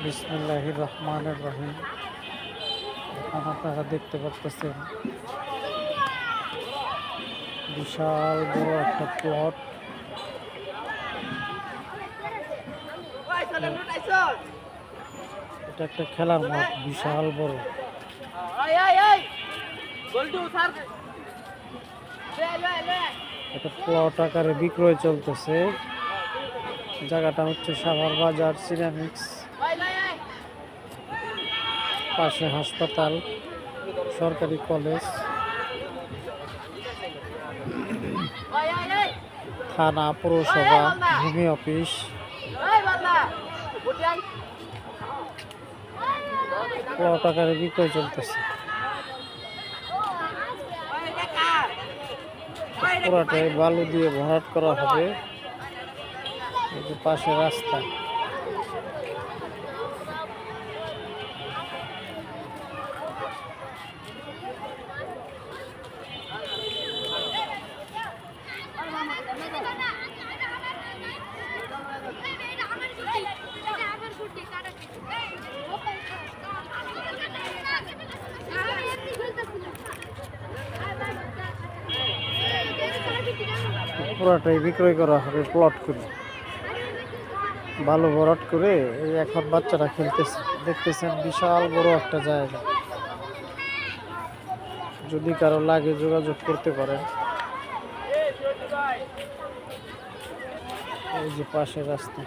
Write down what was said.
বিসমিল্লাহির রহমানির রহিম। এখন আপনারা দেখতে পাচ্ছেন বিশাল বড় একটা প্লট। এটা একটা খেলার মাঠ, বিশাল বড়। একটা প্লট আকারে বিক্রয় চলতেছে। জায়গাটা হচ্ছে সাভার বাজার সিরামিক্স, পাশে হাসপাতাল, সরকারি কলেজ, থানা, পৌরসভা, ভূমি অফিস। প্লট আকারে বিক্রয় চলতেছে। পুরাটাই বালু দিয়ে ভরাট করা হবে। এই যে পাশে রাস্তা। পুরাটাই বিক্রয় করা হবে প্লট করে, বালু ভরাট করে। এই এখন বাচ্চারা খেলতেছে, দেখতেছেন বিশাল বড় একটা জায়গা। যদি কারো লাগে যোগাযোগ করতে পারেন। এই যে পাশে রাস্তা।